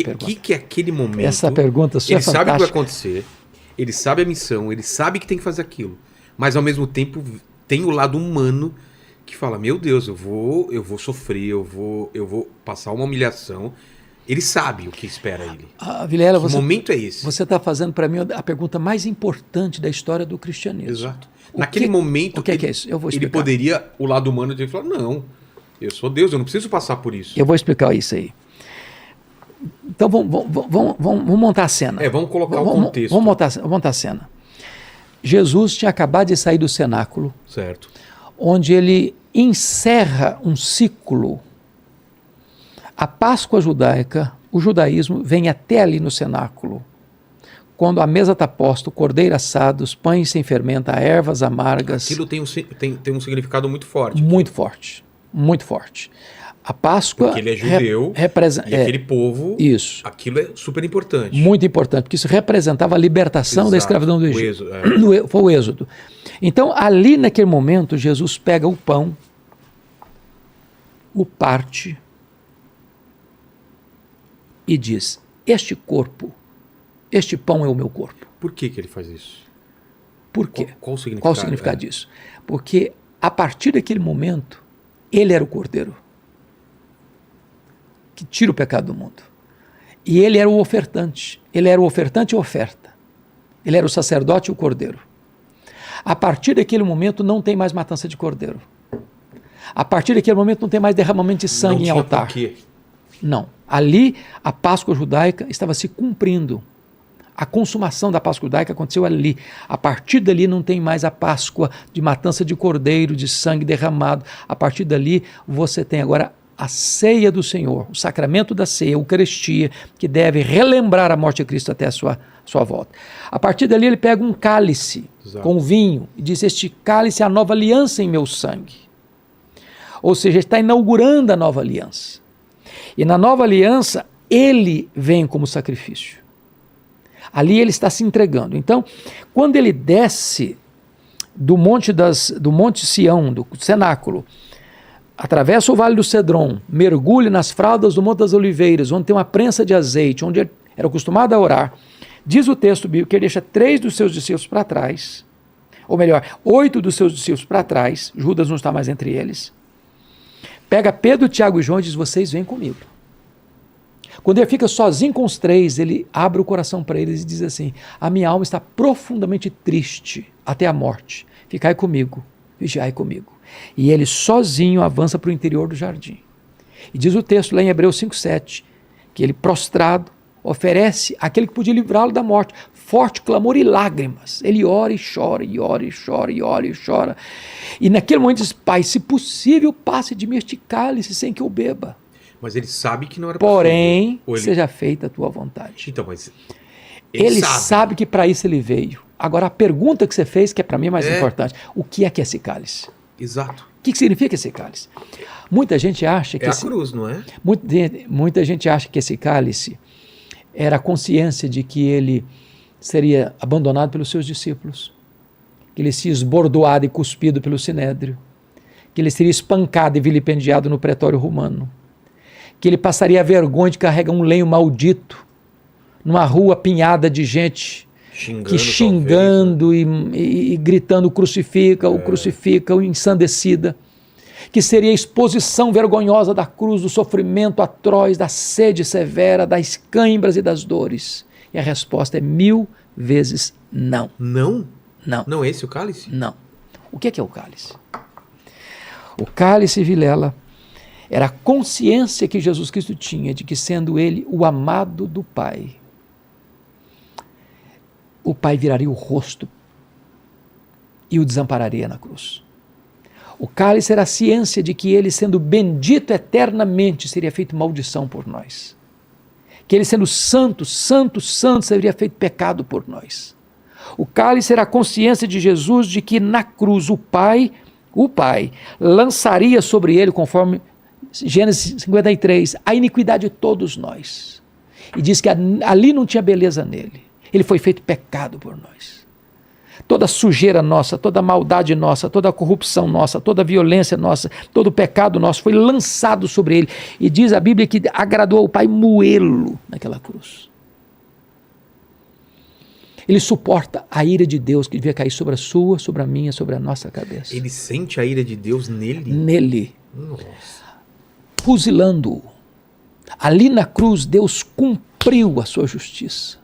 Que é aquele momento? Essa pergunta sua é Ele sabe o que vai fantástica. acontecer, ele sabe a missão, ele sabe que tem que fazer aquilo, mas ao mesmo tempo tem o lado humano que fala, meu Deus, eu vou sofrer, eu vou passar uma humilhação. Ele sabe o que espera ele. Vilela, Que momento é esse? Você está fazendo para mim a pergunta mais importante da história do cristianismo. Exato. Naquele momento, o que é isso? Eu vou explicar. Ele poderia, o lado humano dele, falar, não, eu sou Deus, eu não preciso passar por isso. Eu vou explicar isso aí. Então vamos montar a cena. Vamos colocar o contexto. Vamos montar a cena. Jesus tinha acabado de sair do cenáculo, certo, onde ele encerra um ciclo. A Páscoa judaica, o judaísmo vem até ali no cenáculo, quando a mesa está posta, o cordeiro assado, os pães sem fermento, ervas amargas. Aquilo tem um significado muito forte. Muito forte, muito forte. A Páscoa... Porque ele é judeu e aquele povo, isso. Aquilo é super importante. Muito importante, porque isso representava a libertação da escravidão do Egito. Foi o êxodo. Então, ali naquele momento, Jesus pega o pão, o parte e diz, este corpo, este pão é o meu corpo. Por que ele faz isso? Por quê? Qual o significado? Qual o significado disso? Porque a partir daquele momento, ele era o cordeiro que tira o pecado do mundo. E ele era o ofertante. Ele era o ofertante e oferta. Ele era o sacerdote e o cordeiro. A partir daquele momento não tem mais matança de cordeiro. A partir daquele momento não tem mais derramamento de sangue em altar. Por quê? Não. Ali a Páscoa judaica estava se cumprindo. A consumação da Páscoa judaica aconteceu ali. A partir dali não tem mais a Páscoa de matança de cordeiro, de sangue derramado. A partir dali você tem agora a ceia do Senhor, o sacramento da ceia, a Eucaristia, que deve relembrar a morte de Cristo até a sua volta. A partir dali ele pega um cálice com vinho e diz, este cálice é a nova aliança em meu sangue. Ou seja, ele está inaugurando a nova aliança. E na nova aliança, ele vem como sacrifício. Ali ele está se entregando. Então, quando ele desce do Monte Sião, do cenáculo, atravessa o Vale do Cedron, mergulha nas fraldas do Monte das Oliveiras, onde tem uma prensa de azeite, onde ele era acostumado a orar, diz o texto bíblico que ele deixa 3 dos seus discípulos para trás, ou melhor, 8 dos seus discípulos para trás, Judas não está mais entre eles, pega Pedro, Tiago e João e diz, vocês vêm comigo. Quando ele fica sozinho com os 3, ele abre o coração para eles e diz assim, a minha alma está profundamente triste até a morte, ficai comigo, vigiai comigo. E ele sozinho avança para o interior do jardim. E diz o texto lá em Hebreus 5,7, que ele prostrado oferece aquele que podia livrá-lo da morte, forte clamor e lágrimas. Ele ora e chora, e ora e chora, e ora e chora. E naquele momento diz, Pai, se possível, passe de mim este cálice sem que eu beba. Mas ele sabe que não era possível. Porém, seja feita a tua vontade. Então, mas ele sabe que para isso ele veio. Agora, a pergunta que você fez, que é para mim mais importante, o que é esse cálice? Exato. O que significa esse cálice? Muita gente acha que... a cruz, não é? Muita gente acha que esse cálice era a consciência de que ele seria abandonado pelos seus discípulos, que ele seria esbordoado e cuspido pelo sinédrio, que ele seria espancado e vilipendiado no pretório romano, que ele passaria a vergonha de carregar um lenho maldito numa rua apinhada de gente xingando e gritando crucifica, o ensandecida, que seria a exposição vergonhosa da cruz, do sofrimento atroz, da sede severa, das cãibras e das dores. E a resposta é 1000 vezes não. Não? Não. Não é esse o cálice? Não. O que é o cálice? O cálice, Vilela, era a consciência que Jesus Cristo tinha de que, sendo ele o amado do Pai, o Pai viraria o rosto e o desampararia na cruz. O cálice era a ciência de que ele, sendo bendito eternamente, seria feito maldição por nós. Que ele, sendo santo, santo, santo, seria feito pecado por nós. O cálice era a consciência de Jesus de que na cruz o Pai lançaria sobre ele, conforme Gênesis 53, a iniquidade de todos nós. E diz que ali não tinha beleza nele. Ele foi feito pecado por nós. Toda a sujeira nossa, toda a maldade nossa, toda a corrupção nossa, toda a violência nossa, todo o pecado nosso foi lançado sobre ele. E diz a Bíblia que agradou ao Pai moê-lo naquela cruz. Ele suporta a ira de Deus que devia cair sobre a sua, sobre a minha, sobre a nossa cabeça. Ele sente a ira de Deus nele? Nele. Nossa. Fuzilando-o. Ali na cruz, Deus cumpriu a sua justiça.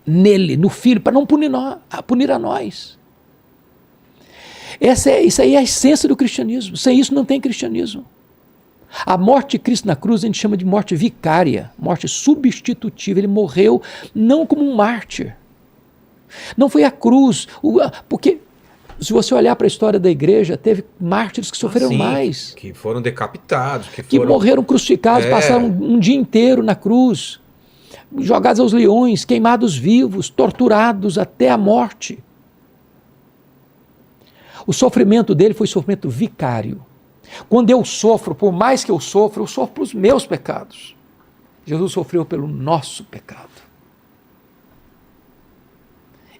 Nele, no Filho, para não punir a nós. Isso aí é a essência do cristianismo. Sem isso não tem cristianismo. A morte de Cristo na cruz a gente chama de morte vicária, morte substitutiva. Ele morreu não como um mártir. Não foi a cruz, porque se você olhar para a história da igreja, teve mártires que sofreram mais. Que foram decapitados. Que morreram crucificados, passaram um dia inteiro na cruz, jogados aos leões, queimados vivos, torturados até a morte. O sofrimento dele foi sofrimento vicário. Quando eu sofro, por mais que eu sofro pelos meus pecados. Jesus sofreu pelo nosso pecado.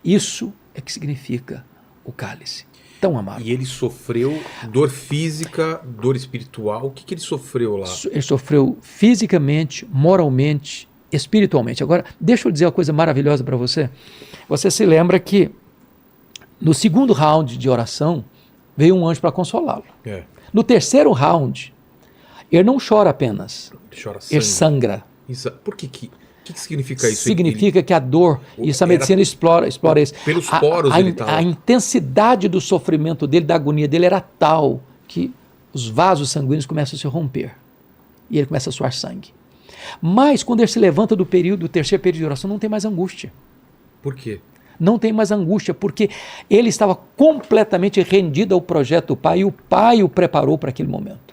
Isso é que significa o cálice, tão amargo. E ele sofreu dor física, dor espiritual. O que ele sofreu lá? Ele sofreu fisicamente, moralmente, espiritualmente. Agora, deixa eu dizer uma coisa maravilhosa para você. Você se lembra que no segundo round de oração, veio um anjo para consolá-lo. No terceiro round, ele não chora apenas, ele sangra. Isso. Por que significa isso? Significa que a dor, isso a medicina explora isso. Pelos poros a intensidade do sofrimento dele, da agonia dele era tal que os vasos sanguíneos começam a se romper e ele começa a suar sangue. Mas quando ele se levanta do terceiro período de oração, não tem mais angústia. Por quê? Não tem mais angústia, porque ele estava completamente rendido ao projeto do Pai e o Pai o preparou para aquele momento.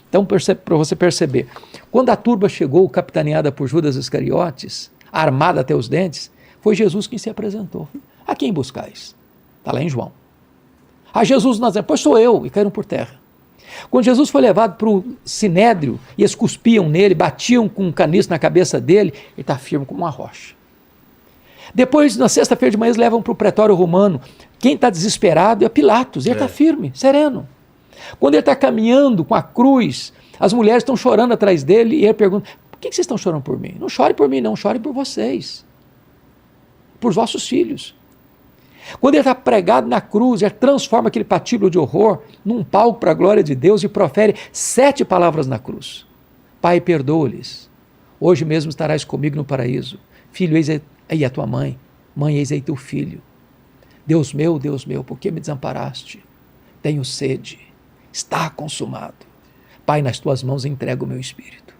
Então, para você perceber, quando a turba chegou, capitaneada por Judas Iscariotes, armada até os dentes, foi Jesus quem se apresentou. A quem buscais? Está lá em João. A Jesus nós pois sou eu, e caíram por terra. Quando Jesus foi levado para o sinédrio, e eles cuspiam nele, batiam com um caniço na cabeça dele, ele está firme como uma rocha. Depois, na sexta-feira de manhã, eles levam para o pretório romano. Quem está desesperado é Pilatos, ele está firme, sereno. Quando ele está caminhando com a cruz, as mulheres estão chorando atrás dele e ele pergunta, por que vocês estão chorando por mim? Não chore por mim não, chore por vocês, por vossos filhos. Quando ele está pregado na cruz, ele transforma aquele patíbulo de horror num palco para a glória de Deus e profere 7 palavras na cruz. Pai, perdoa-lhes, hoje mesmo estarás comigo no paraíso. Filho, eis aí a tua mãe, mãe, eis aí teu filho. Deus meu, por que me desamparaste? Tenho sede. Está consumado. Pai, nas tuas mãos entrego o meu espírito.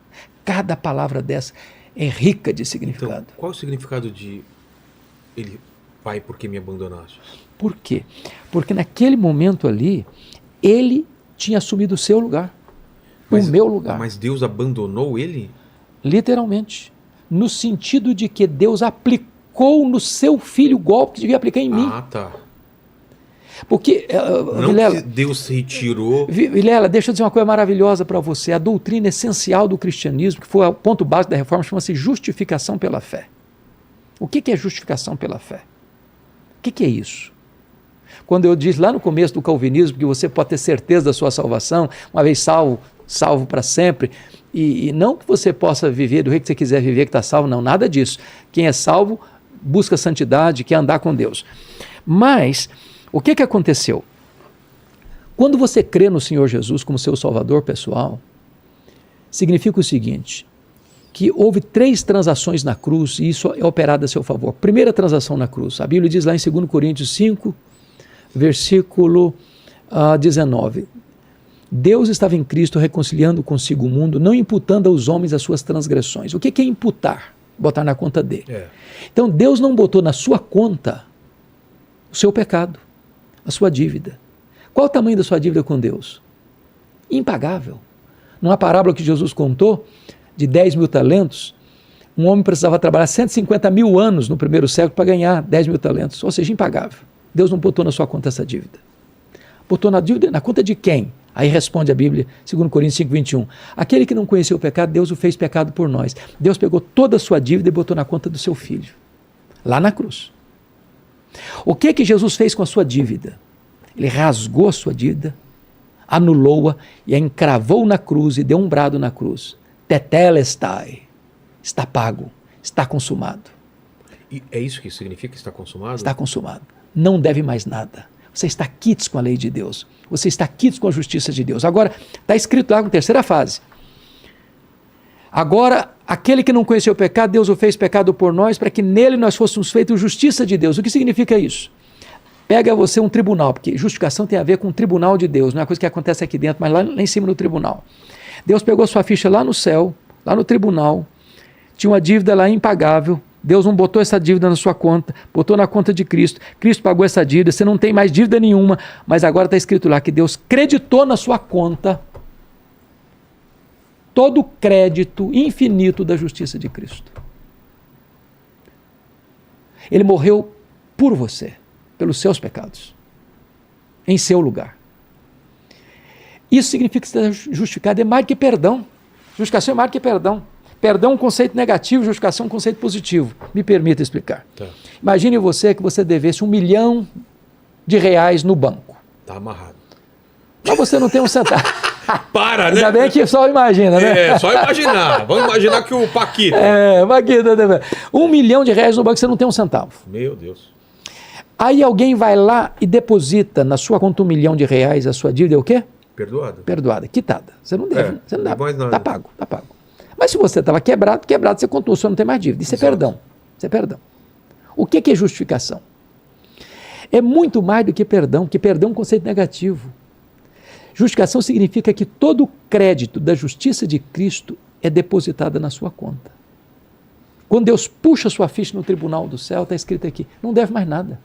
Cada palavra dessa é rica de significado. Então, qual é o significado de ele, Pai, por que me abandonaste? Por quê? Porque naquele momento ali, ele tinha assumido o seu lugar, o meu lugar. Mas Deus abandonou ele? Literalmente. No sentido de que Deus aplicou no seu filho o golpe que devia aplicar em mim. Ah, tá. Porque, não Vilela, que Deus se retirou. Vilela, deixa eu dizer uma coisa maravilhosa para você. A doutrina essencial do cristianismo, que foi o ponto básico da reforma, chama-se justificação pela fé. O que é justificação pela fé? O que é isso? Quando eu disse lá no começo do calvinismo que você pode ter certeza da sua salvação, uma vez salvo para sempre, e não que você possa viver do jeito que você quiser viver, que está salvo, não, nada disso. Quem é salvo busca santidade, quer andar com Deus. Mas o que aconteceu? Quando você crê no Senhor Jesus como seu salvador pessoal, significa o seguinte, que houve 3 transações na cruz e isso é operado a seu favor. Primeira transação na cruz, a Bíblia diz lá em 2 Coríntios 5, versículo 19, Deus estava em Cristo reconciliando consigo o mundo, não imputando aos homens as suas transgressões. O que é imputar? Botar na conta dele. Então Deus não botou na sua conta o seu pecado, a sua dívida. Qual o tamanho da sua dívida com Deus? Impagável. Numa parábola que Jesus contou, de 10 mil talentos, um homem precisava trabalhar 150 mil anos no primeiro século para ganhar 10 mil talentos, ou seja, impagável. Deus não botou na sua conta essa dívida. Botou na dívida, na conta de quem? Aí responde a Bíblia, 2 Coríntios 5, 21. Aquele que não conheceu o pecado, Deus o fez pecado por nós. Deus pegou toda a sua dívida e botou na conta do seu filho, lá na cruz. O que Jesus fez com a sua dívida? Ele rasgou a sua dívida, anulou-a e a encravou na cruz e deu um brado na cruz. Tetelestai. Está pago, está consumado. E é isso que significa que está consumado? Está consumado. Não deve mais nada. Você está quites com a lei de Deus. Você está quites com a justiça de Deus. Agora, está escrito lá na terceira fase. Agora, aquele que não conheceu o pecado, Deus o fez pecado por nós, para que nele nós fôssemos feitos justiça de Deus. O que significa isso? Pega você um tribunal, porque justificação tem a ver com o tribunal de Deus, não é uma coisa que acontece aqui dentro, mas lá em cima no tribunal. Deus pegou sua ficha lá no céu, lá no tribunal, tinha uma dívida lá impagável, Deus não botou essa dívida na sua conta, botou na conta de Cristo, Cristo pagou essa dívida, você não tem mais dívida nenhuma, mas agora está escrito lá que Deus creditou na sua conta todo o crédito infinito da justiça de Cristo. Ele morreu por você, pelos seus pecados, em seu lugar. Isso significa que você está justificado, é mais do que perdão. Justificação é mais do que perdão. Perdão é um conceito negativo, justificação é um conceito positivo. Me permita explicar. Tá. Imagine você que você devesse R$1 milhão no banco. Está amarrado. Mas você não tem um centavo. Para, né? Ainda bem que só imagina, né? É, só imaginar. Vamos imaginar que o Paquito. Paquito. R$1 milhão no banco, você não tem um centavo. Meu Deus. Aí alguém vai lá e deposita na sua conta R$1 milhão, a sua dívida é o quê? Perdoada, quitada. Você não deve, você não dá. Está pago, está pago. Mas se você estava quebrado, você contou, você não tem mais dívida. Isso é perdão. Isso é perdão. O que é justificação? É muito mais do que perdão, porque perdão é um conceito negativo. Justificação significa que todo o crédito da justiça de Cristo é depositado na sua conta. Quando Deus puxa sua ficha no tribunal do céu, está escrito aqui, não deve mais nada.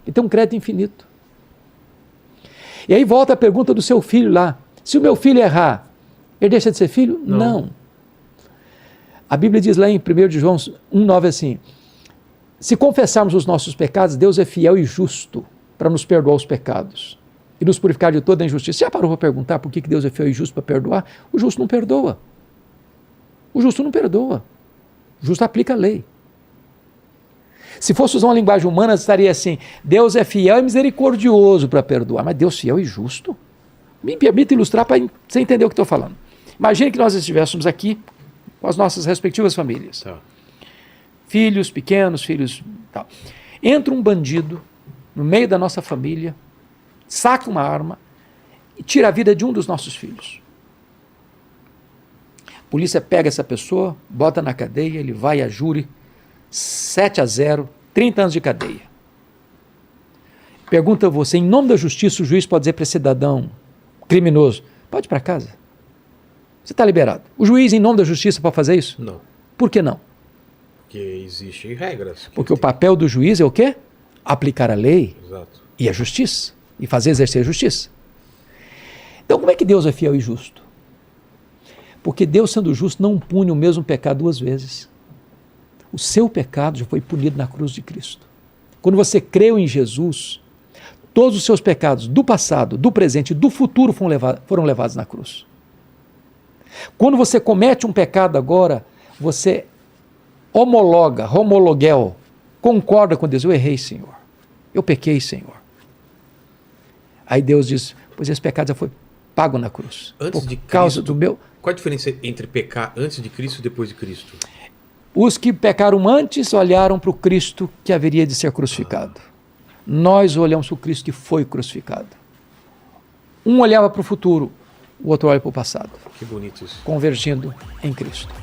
Ele tem um crédito infinito. E aí volta a pergunta do seu filho lá. Se o meu filho errar, ele deixa de ser filho? Não. A Bíblia diz lá em 1 João 1,9 assim, se confessarmos os nossos pecados, Deus é fiel e justo para nos perdoar os pecados e nos purificar de toda a injustiça. Já parou para perguntar por que Deus é fiel e justo para perdoar? O justo não perdoa. O justo não perdoa. O justo aplica a lei. Se fosse usar uma linguagem humana, estaria assim, Deus é fiel e misericordioso para perdoar, mas Deus fiel e justo? Me permita ilustrar para você entender o que estou falando. Imagine que nós estivéssemos aqui com as nossas respectivas famílias. Tá. Filhos pequenos, filhos... Tal. Entra um bandido no meio da nossa família, saca uma arma e tira a vida de um dos nossos filhos. A polícia pega essa pessoa, bota na cadeia, ele vai a júri, 7-0, 30 anos de cadeia. Pergunta a você, em nome da justiça, o juiz pode dizer para esse cidadão criminoso, pode ir para casa. Você está liberado. O juiz, em nome da justiça, pode fazer isso? Não. Por que não? Porque existem regras. Porque o papel do juiz é o quê? Aplicar a lei. Exato. E a justiça. E fazer exercer a justiça. Então, como é que Deus é fiel e justo? Porque Deus, sendo justo, não pune o mesmo pecado duas vezes. O seu pecado já foi punido na cruz de Cristo. Quando você creu em Jesus, todos os seus pecados do passado, do presente e do futuro foram levados na cruz. Quando você comete um pecado agora, você homologuel, concorda com Deus, eu errei, Senhor. Eu pequei, Senhor. Aí Deus diz, pois esse pecado já foi pago na cruz. Antes de causa do meu... Qual a diferença entre pecar antes de Cristo e depois de Cristo? Os que pecaram antes olharam para o Cristo que haveria de ser crucificado. Nós olhamos para o Cristo que foi crucificado. Um olhava para o futuro, o outro olha para o passado. Que bonito isso. Convergindo em Cristo.